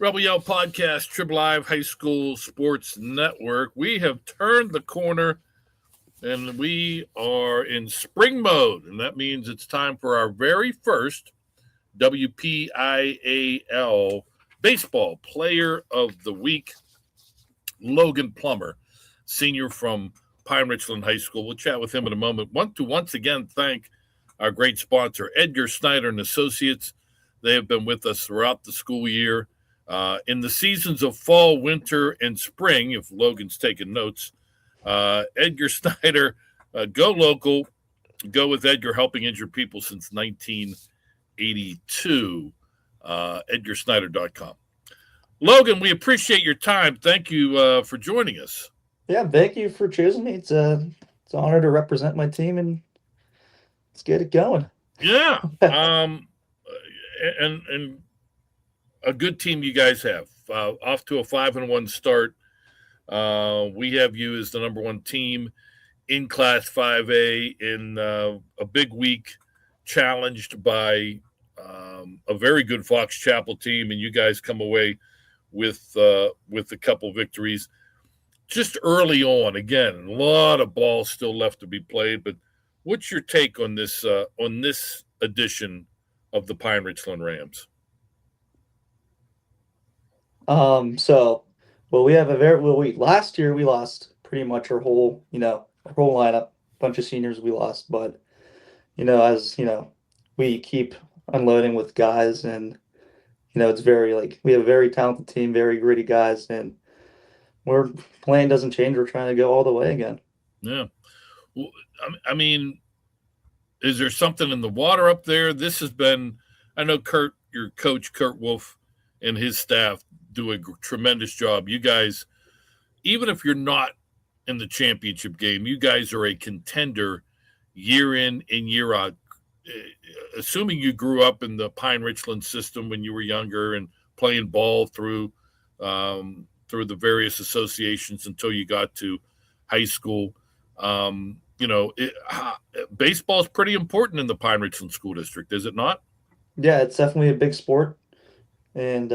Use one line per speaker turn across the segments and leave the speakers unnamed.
Rebel Yell Podcast, Triple Live High School Sports Network. We have turned the corner and we are in spring mode. And that means it's time for our very first WPIAL Baseball Player of the Week, Logan Plummer, senior from Pine-Richland High School. We'll chat with him in a moment. Want to once again thank our great sponsor, Edgar Snyder and Associates. They have been with us throughout the school year. In the seasons of fall, winter, and spring, if Logan's taking notes, Edgar Snyder, go local, go with Edgar, helping injured people since 1982, edgarsnyder.com. Logan, we appreciate your time. Thank you for joining us.
Yeah, thank you for choosing me. It's an honor to represent my team, and let's get it going.
Yeah. And a good team you guys have. Off to a 5-1 start. We have you as the number one team in Class 5A in a big week, challenged by a very good Fox Chapel team, and you guys come away with a couple victories. Just early on, again, a lot of ball still left to be played. But what's your take on this edition of the Pine-Richland Rams?
Last year we lost pretty much our whole lineup, bunch of seniors we lost, but as we keep unloading with guys, and it's very we have a very talented team, very gritty guys, and our plan doesn't change. We're trying to go all the way again.
Yeah. Well, I mean, is there something in the water up there? This has been, I know your coach, Kurt Wolf, and his staff do a tremendous job. You guys, even if you're not in the championship game, you guys are a contender year in and year out. Assuming you grew up in the Pine-Richland system when you were younger and playing ball through the various associations until you got to high school, baseball is pretty important in the Pine-Richland School District, is it not?
Yeah, it's definitely a big sport, and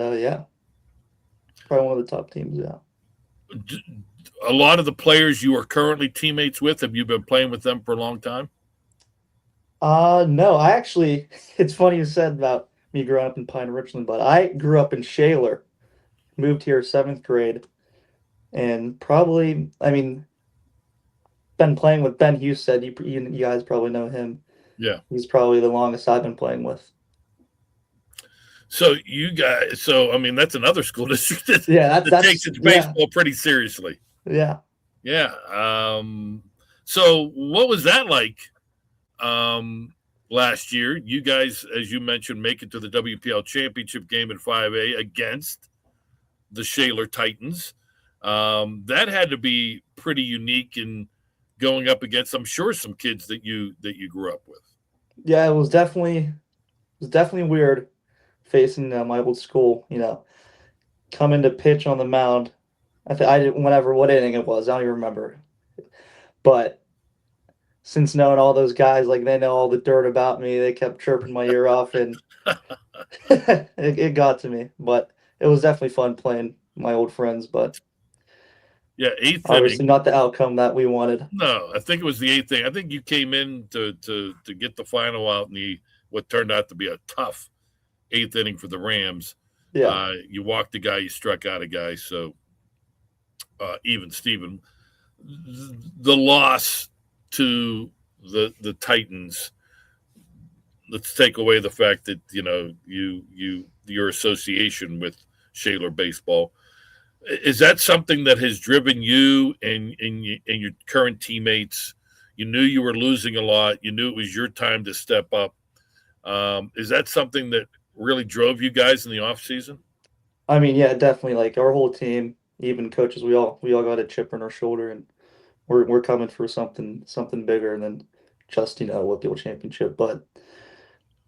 probably one of the top teams. Yeah.
A lot of the players you are currently teammates with, have you been playing with them for a long time?
No, I actually, it's funny you said about me growing up in Pine-Richland, but I grew up in Shaler, moved here 7th grade, and probably, been playing with Ben Husted. You guys probably know him.
Yeah.
He's probably the longest I've been playing with.
So you guys, that's another school district that, that takes its baseball pretty seriously.
Yeah.
Yeah. So what was that like last year? You guys, as you mentioned, make it to the WPL championship game in 5A against the Shaler Titans. That had to be pretty unique in going up against, I'm sure, some kids that you grew up with.
Yeah, it was definitely weird facing my old school. Coming to pitch on the mound. I didn't what inning it was. I don't even remember. But since knowing all those guys, they know all the dirt about me, they kept chirping my ear off, and it got to me. But it was definitely fun playing my old friends. But
yeah, 8th
obviously
inning.
Not the outcome that we wanted.
No, I think it was the 8th inning. I think you came in to get the final out in what turned out to be a tough 8th inning for the Rams.
Yeah.
You walked a guy, you struck out a guy. So even Steven, the loss to the Titans, let's take away the fact that your association with Shaler baseball. Is that something that has driven you and your current teammates? You knew you were losing a lot. You knew it was your time to step up. Is that something that really drove you guys in the off season?
Yeah, definitely. Our whole team, even coaches, we all got a chip on our shoulder, and we're coming for something bigger than just WPIAL championship. But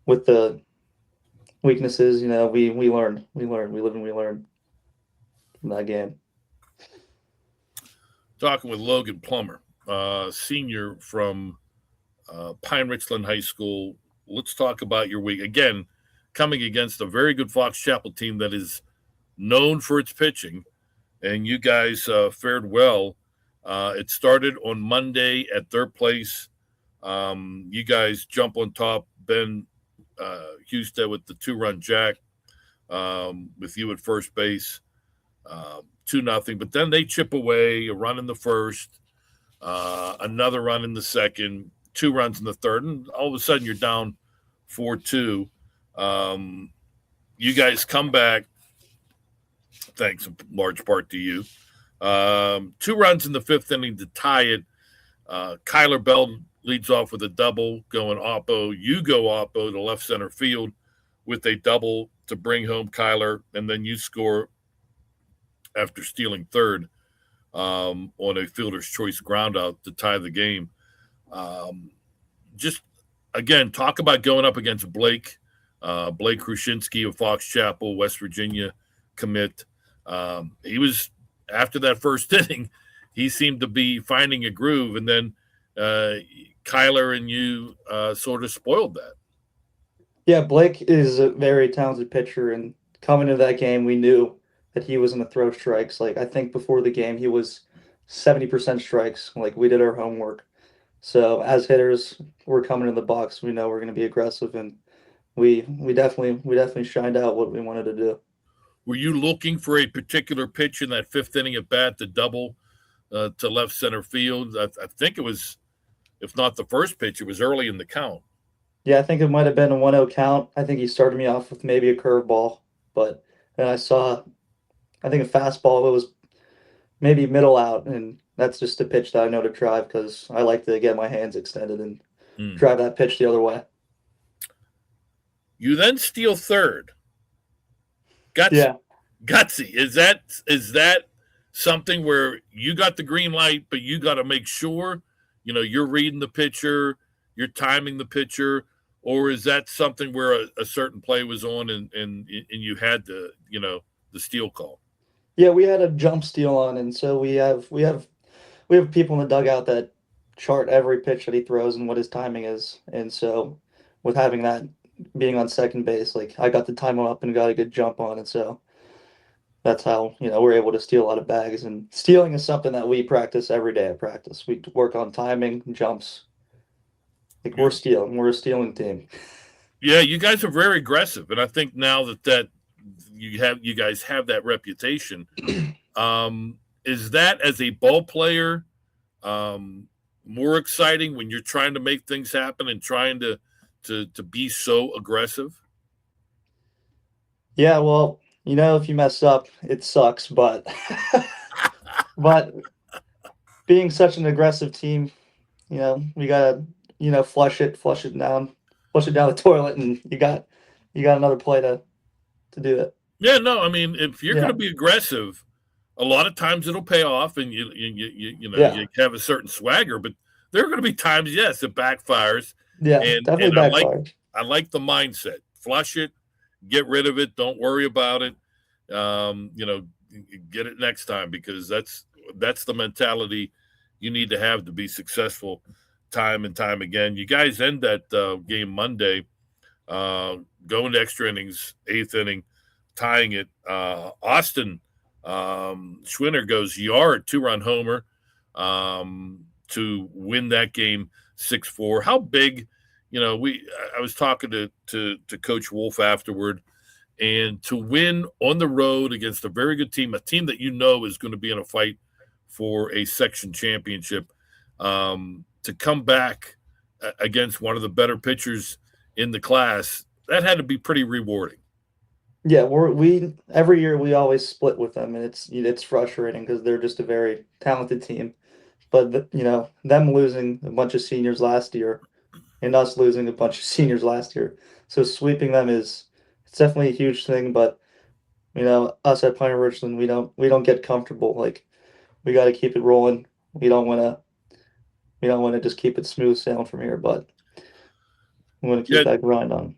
with the weaknesses, we learn, we live and we learn from that game.
Talking with Logan Plummer, senior from Pine-Richland High School. Let's talk about your week again, coming against a very good Fox Chapel team that is known for its pitching, and you guys fared well. It started on Monday at their place. You guys jump on top. Ben Husted with the 2-run jack, with you at first base, 2-0. But then they chip away a run in the first, another run in the second, 2 runs in the third, and all of a sudden you're down 4-2. You guys come back, thanks in large part to you. 2 runs in the 5th inning to tie it. Kyler Bell leads off with a double going oppo. You go oppo to left center field with a double to bring home Kyler, and then you score after stealing third on a fielder's choice groundout to tie the game. Just, again, talk about going up against Blake Krushinski of Fox Chapel, West Virginia commit. He was, after that first inning, he seemed to be finding a groove, and then Kyler and you sort of spoiled that.
Yeah, Blake is a very talented pitcher, and coming into that game, we knew that he was going to throw strikes. Like, I think before the game, he was 70% strikes. Like, we did our homework. So as hitters, we're coming in the box. We know we're going to be aggressive, and we definitely shined out what we wanted to do.
Were you looking for a particular pitch in that 5th inning at bat to double to left center field? I think it was, if not the first pitch, it was early in the count.
Yeah, I think it might have been a 1-0 count. I think he started me off with maybe a curveball, but then I saw, I think a fastball. It was maybe middle out, and that's just a pitch that I know to drive because I like to get my hands extended and drive that pitch the other way.
You then steal third. Gutsy. Is that something where you got the green light, but you got to make sure, you're reading the pitcher, you're timing the pitcher, or is that something where a certain play was on and you had the steal call?
Yeah, we had a jump steal on, and so we have people in the dugout that chart every pitch that he throws and what his timing is. And so with having that being on second base, like I got the time up and got a good jump on it. So that's how, we're able to steal a lot of bags. And stealing is something that we practice every day at practice. We work on timing, jumps. Like we're a stealing team.
Yeah, you guys are very aggressive. And I think now that you guys have that reputation, is that as a ball player more exciting when you're trying to make things happen and trying to be so aggressive?
Yeah, well, if you mess up, it sucks, but but being such an aggressive team, we gotta, flush it down the toilet, and you got another play to do it.
Yeah, no, I mean, if you're going to be aggressive, a lot of times it'll pay off, and you have a certain swagger. But there are going to be times, yes, it backfires.
Yeah, definitely backfires.
I like the mindset. Flush it, get rid of it. Don't worry about it. Get it next time, because that's the mentality you need to have to be successful time and time again. You guys end that game Monday, going to extra innings, 8th inning, tying it. Austin Schwinner goes yard, 2-run homer to win that game 6-4. How big, I was talking to Coach Wolf afterward, and to win on the road against a very good team, a team that is going to be in a fight for a section championship, to come back against one of the better pitchers in the class, that had to be pretty rewarding.
Yeah, we every year we always split with them, and it's frustrating because they're just a very talented team. But them losing a bunch of seniors last year, and us losing a bunch of seniors last year, so sweeping them it's definitely a huge thing. But us at Pine-Richland, we don't get comfortable. Like we got to keep it rolling. We don't want to just keep it smooth sailing from here, but we want to keep that grind on.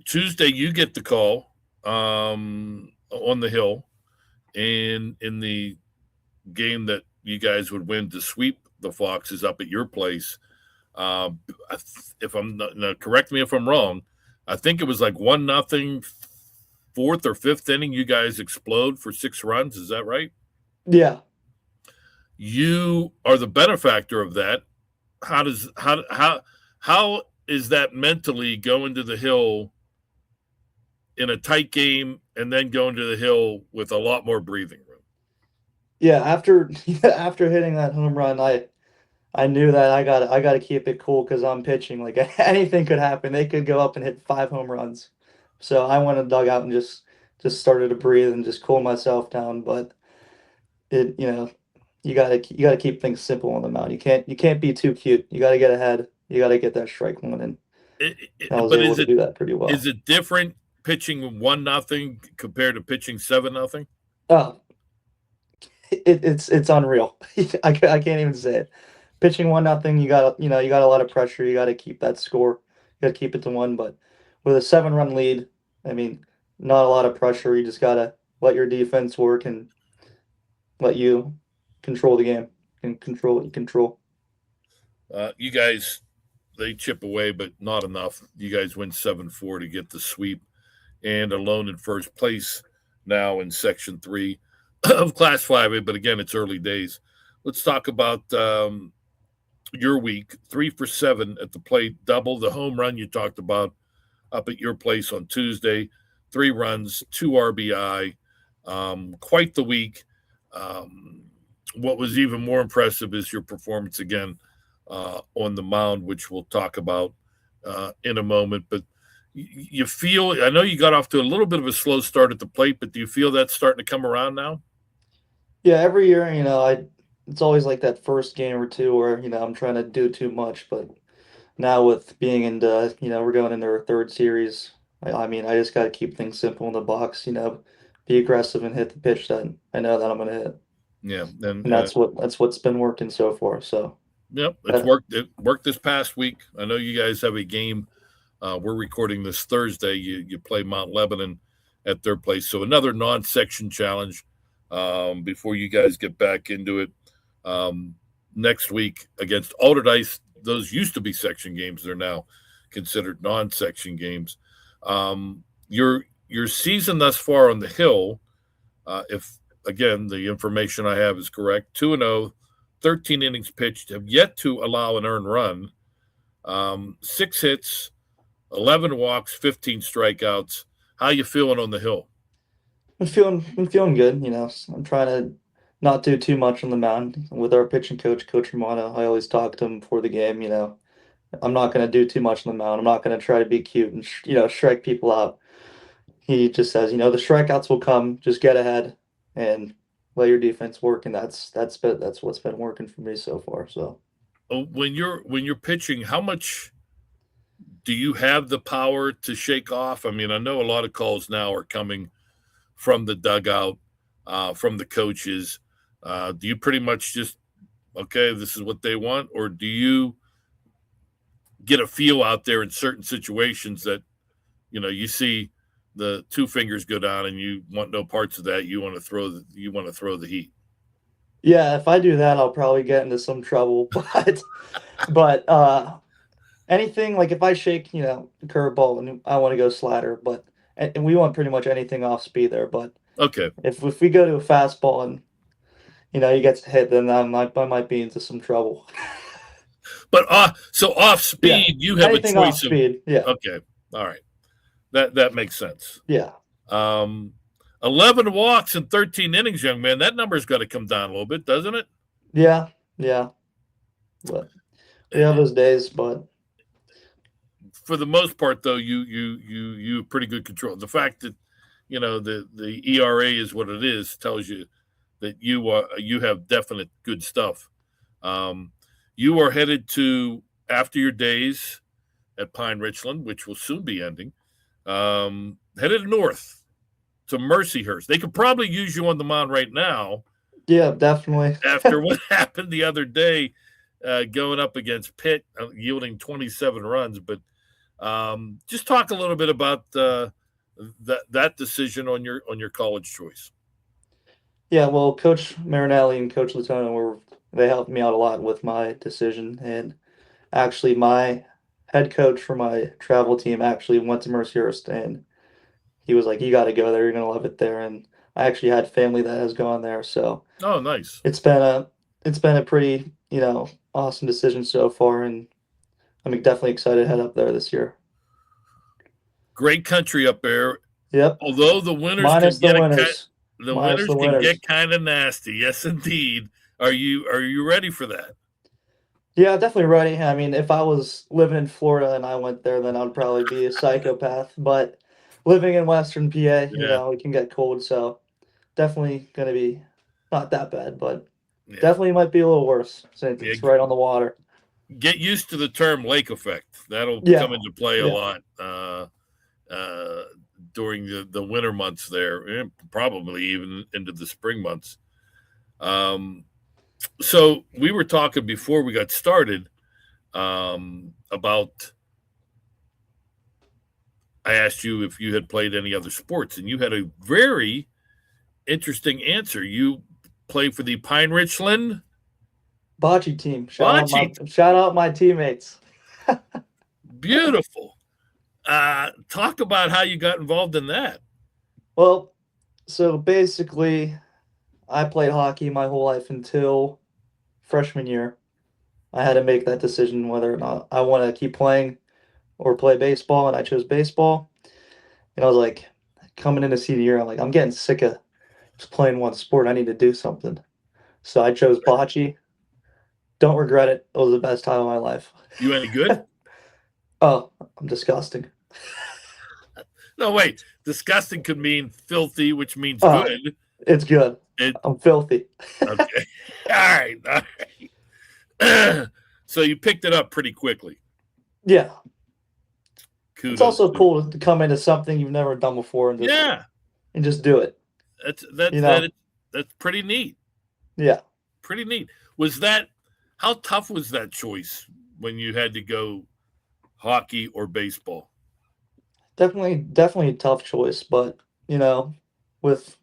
Tuesday, you get the call on the Hill, and in the game that you guys would win to sweep the Foxes up at your place. If I'm not, correct me if I'm wrong, I think it was like 1-0, fourth or fifth inning, you guys explode for 6 runs. Is that right?
Yeah.
You are the benefactor of that. How is that mentally going to the hill in a tight game and then going to the hill with a lot more breathing room?
Yeah, after after hitting that home run, I knew that I gotta keep it cool because I'm pitching. Like anything could happen. They could go up and hit 5 home runs. So I went in the dugout and just started to breathe and just cool myself down. But you gotta keep things simple on the mound. You can't be too cute. You gotta get ahead. You gotta get that strike one, and I was
But
able to do that pretty
is
well.
it different pitching 1-0 compared to pitching 7-0?
Oh, it's unreal. I can't even say it. Pitching 1-0, you got a lot of pressure. You got to keep that score. You got to keep it to one. But with a 7-run lead, I mean, not a lot of pressure. You just got to let your defense work and let you control the game and control what you control.
You guys, they chip away, but not enough. You guys win 7-4 to get the sweep and alone in first place now in Section 3 of Class 5A. But again, it's early days. Let's talk about your week. 3 for 7 at the plate, double the home run you talked about up at your place on Tuesday. 3 runs, 2 RBI. Quite the week. What was even more impressive is your performance again on the mound, which we'll talk about in a moment. But you feel, I know you got off to a little bit of a slow start at the plate, but do you feel that's starting to come around now?
Yeah, every year, it's always like that first game or two where I'm trying to do too much, but now with being into, we're going into our third series. I mean, I just got to keep things simple in the box, be aggressive and hit the pitch that I know that I'm going to hit.
Yeah, and
And that's what's been working so far. So,
yep, it's
uh,
worked. It worked this past week. I know you guys have a game. We're recording this Thursday. You play Mount Lebanon at their place, so another non-section challenge before you guys get back into it next week against Alderdice. Those used to be section games; they're now considered non-section games. Your season thus far on the hill, if again the information I have is correct, 2-0, 13 innings pitched, have yet to allow an earned run, 6 hits, 11 walks, 15 strikeouts. How you feeling on the hill?
I'm feeling good. I'm trying to not do too much on the mound with our pitching coach, Coach Romano. I always talk to him before the game. I'm not going to do too much on the mound. I'm not going to try to be cute and strike people out. He just says, the strikeouts will come. Just get ahead and let your defense work, and that's what's been working for me so far. So
When you're pitching, how much do you have the power to shake off? I mean, I know a lot of calls now are coming from the dugout, from the coaches. Do you pretty much just okay, this is what they want, or do you get a feel out there in certain situations that you see the 2 fingers go down and you want no parts of that. You want to throw the heat.
yeah, if I do that, I'll probably get into some trouble. But anything like if I shake, a curveball and I want to go slider, but and we want pretty much anything off speed there. But
Okay,
if we go to a fastball and he gets hit, then I might be into some trouble.
but so off
Yeah,
speed, you have a
anything off
choice of.
speed. Yeah,
Okay, all right, that makes sense.
yeah,
Um, 11 walks in 13 innings, young man. That number's got to come down a little bit, doesn't it?
yeah, yeah. But we have those days, but
For the most part, though, you have pretty good control. The fact that the ERA is what it is tells you that you have definite good stuff. Um, you are headed to after your days at Pine-Richland, which will soon be ending. Headed north to Mercyhurst. They could probably use you on the mound right now
yeah, definitely.
after what happened the other day, going up against Pitt, yielding 27 runs. But just talk a little bit about that decision on your college choice.
Yeah, well, Coach Marinelli and Coach Latono they helped me out a lot with my decision, and actually, my head coach for my travel team actually went to Mercyhurst, and he was like, "You got to go there. You're gonna love it there." And I actually had family that has gone there, so
Oh, nice.
it's been a it's been a pretty awesome decision so far, and I'm definitely excited to head up there this year.
Great country up there.
Yep,
Although the winters can
minus the
get
winners,
the
minus
winters
the
can get
winners.
kind of nasty. Yes, indeed. Are you ready for that?
Yeah, definitely ready. I mean, if I was living in Florida and I went there, then I'd probably be a psychopath. But living in Western PA,
Yeah,
it can get cold, so definitely gonna be not that bad, but
yeah,
definitely might be a little worse since
yeah.
it's right on the water.
Get used to the term lake effect. That'll come
Yeah,
into play a
yeah.
lot uh, during the winter months there, and probably even into the spring months. Um, so we were talking before we got started about. I asked you if you had played any other sports, and you had a very interesting answer. You play for the Pine-Richland
Bocce team.
Bocce.
Shout out my teammates.
Beautiful. Talk about how you got involved in that.
Well, so basically, I played hockey my whole life until freshman year. I had to make that decision whether or not I want to keep playing or play baseball, and I chose baseball. And I was like, coming into senior year, I'm like, I'm getting sick of just playing one sport. I need to do something. So I chose bocce. Don't regret it. It was the best time of my life.
You any good?
Oh, I'm disgusting.
No, wait. Disgusting could mean filthy, which means
Oh,
good.
it's good.
It
I'm filthy.
okay. All right. All right. So you picked it up pretty quickly.
Yeah. It's
Kudos
also
to you.
cool to come into something you've never done before and
Yeah,
just do it.
that's
You
that's
know?
that that's pretty neat.
Yeah.
Pretty neat. Was that how tough was that choice when you had to go hockey or baseball?
Definitely a tough choice, but with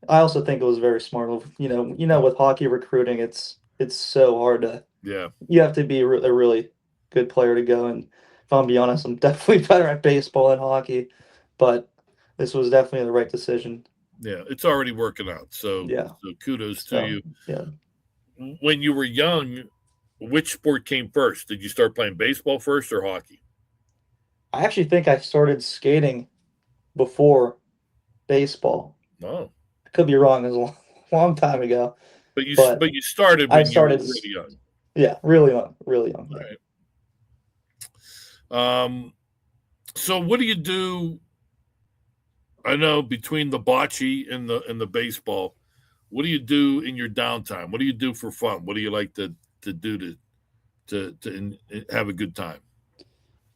I also think it was very smart of with hockey recruiting, it's so hard to
Yeah,
you have to be a really good player to go. And if I'm be honest, I'm definitely better at baseball than hockey, but this was definitely the right decision.
yeah. It's already working out. So
Yeah.
so kudos to
So
you.
yeah,
When you were young, which sport came first? Did you start playing baseball first or hockey?
I actually think I started skating before baseball.
No,
I could be wrong. It was a long time ago,
but you
but
but you started
I
when you
started
were really young.
yeah, really young, really young.
All
Yeah.
right. So what do you do? I know between the bocce and the baseball, what do you do in your downtime? What do you do for fun? What do you like to do have a good time?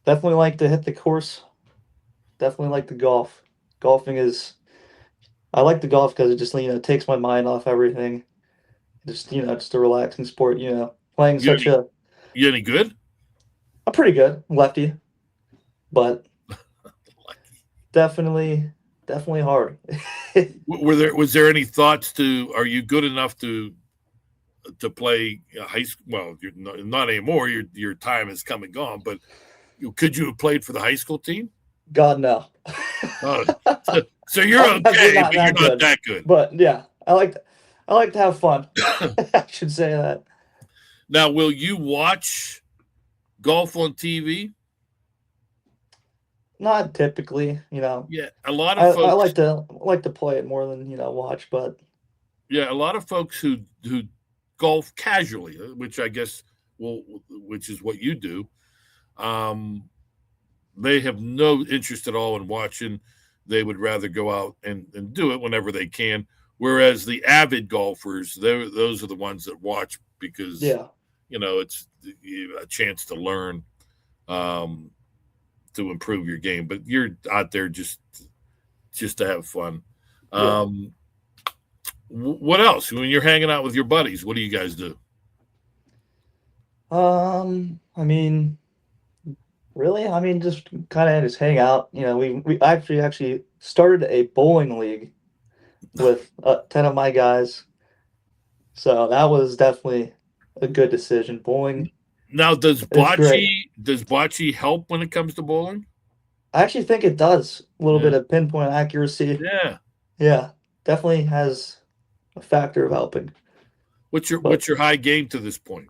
Definitely like to hit the course. Definitely like the golf. Golfing is I like the golf because it just takes my mind off everything. Just a relaxing sport. Playing
You
such
any
a
you any good?
I'm pretty good lefty, but definitely hard.
Was there any thoughts to are you good enough to play high school? Well, you're not anymore. Your time has come and gone. But could you have played for the high school team?
God no.
Oh, so you're
I'm definitely
okay,
not
but you're
that
not
good.
that good.
But yeah, I like to have fun. I should say that.
Now, will you watch golf on TV?
Not typically.
Yeah, a lot of
I
folks.
like to play it more than watch, but
Yeah, a lot of folks who golf casually, which I guess which is what you do. Um, they have no interest at all in watching. They would rather go out and do it whenever they can. Whereas the avid golfers, those are the ones that watch because
yeah,
it's a chance to learn, um, to improve your game. But you're out there just to have fun.
yeah.
Um, what else? When you're hanging out with your buddies, what do you guys do?
I mean, really, just kind of just hang out. We actually started a bowling league with 10 of my guys, so that was definitely a good decision. Bowling
Now,
is great.
does bocce help when it comes to bowling?
I actually think it does. A little
Yeah.
bit of pinpoint accuracy.
Yeah.
Yeah, definitely has a factor of helping. But
What's your high game to this point?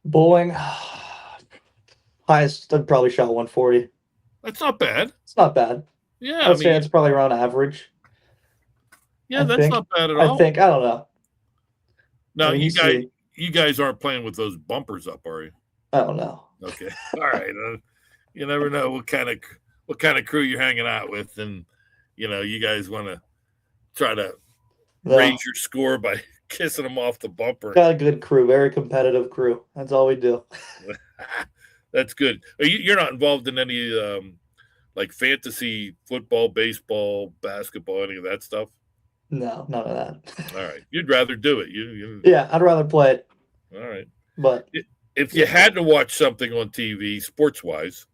bowling, highest I'd probably shot 140.
That's not bad.
It's not bad.
Yeah,
I
I
would say
mean,
it's probably around average.
yeah, that's not bad at all.
I don't know. I
Now,
mean,
you guys aren't playing with those bumpers up, are you?
I don't know.
Okay, all right. You never know what kind of crew you're hanging out with, and you guys want to try to
No,
raise your score by kissing them off the bumper.
got a good crew, very competitive crew. That's all we do.
That's good. You're not involved in any like fantasy football, baseball, basketball, any of that stuff.
No, none of that.
All right, you'd rather do it. You
Yeah, I'd rather play it,
all right.
but
If you
yeah.
had to watch something on TV, sports wise,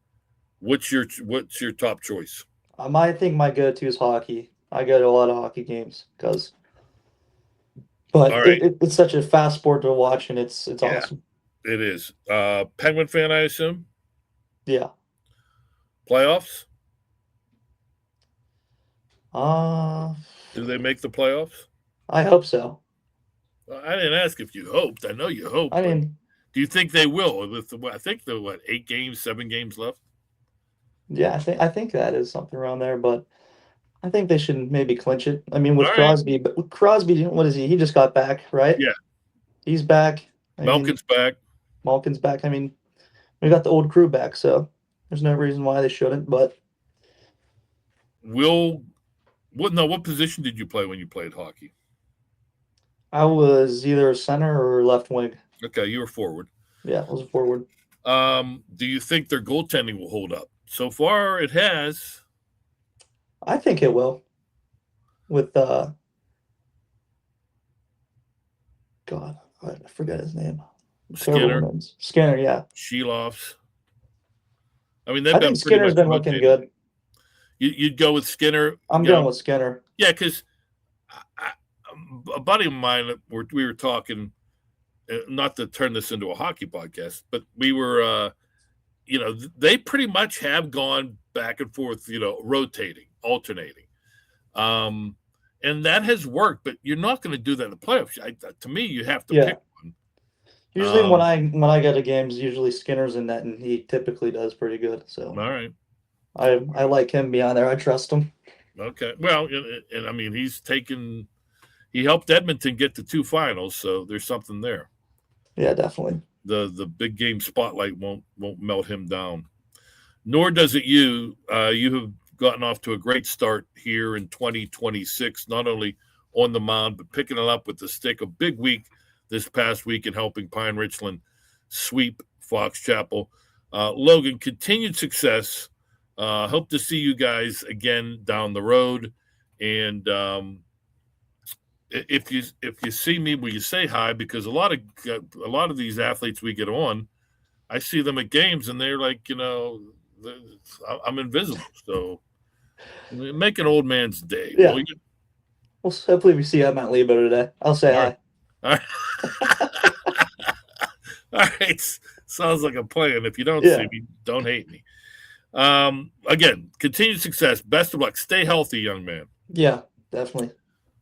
what's your top choice?
I think my go-to is hockey. I go to a lot of hockey games
All
but
right,
it's such a fast sport to watch, and it's
yeah,
awesome.
it is. Penguin fan, I assume.
Yeah.
Playoffs?
Uh,
Do they make the playoffs?
I hope so.
I didn't ask if you hoped. I know you hope,
I
but
mean,
do you think they will? I think the 8 games, 7 games left.
yeah, I think that is something around there, but I think they should maybe clinch it. I mean,
All right.
With Crosby, what is he? He just got back, right?
Yeah.
He's back. I mean,
Malkin's back.
Malkin's back. I mean, we got the old crew back, so there's no reason why they shouldn't. But
What position did you play when you played hockey?
I was either center or left wing.
Okay, you were forward.
Yeah, I was a forward.
Do you think their goaltending will hold up? So far, it has.
I think it will. With God, I forget his name.
Skinner,
Skinner, yeah.
Sheloffs. I mean, they've
I
been
think
pretty
Skinner's
much
been looking
rotating.
good.
You'd go with Skinner.
I'm going with Skinner.
Yeah, because a buddy of mine, we were talking, not to turn this into a hockey podcast, but we were, they pretty much have gone back and forth, rotating, alternating. And that has worked, but you're not going to do that in the playoffs. To me, you have to pick one.
Usually when I go to games, usually Skinner's in net, and he typically does pretty good. So
all right.
I like him beyond there. I trust him.
Okay. Well, and I mean, he helped Edmonton get to 2 finals, so there's something there.
Yeah, definitely.
The big game spotlight won't melt him down. Nor does it you. You have gotten off to a great start here in 2026, not only on the mound, but picking it up with the stick. A big week this past week in helping Pine-Richland sweep Fox Chapel. Logan, continued success. Hope to see you guys again down the road. And if you see me, will you say hi? Because a lot of these athletes we get on, I see them at games and they're like, I'm invisible. So make an old man's day.
Yeah.
Will you?
Well, hopefully we see him at Lebo today. I'll say hi.
All right. All right. Sounds like a plan. If you don't see me, don't hate me. Again, continued success. Best of luck. Stay healthy, young man.
Yeah, definitely.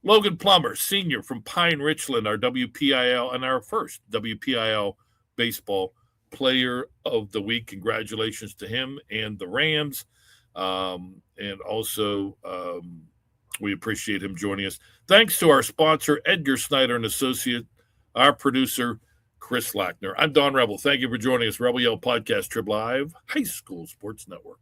Logan Plummer, senior from Pine-Richland, our WPIAL and our first WPIAL baseball player of the week. Congratulations to him and the Rams. And also, we appreciate him joining us. Thanks to our sponsor, Edgar Snyder and Associate, our producer, Chris Lackner. I'm Don Rebel. Thank you for joining us. Rebel Yell Podcast Trib Live, High School Sports Network.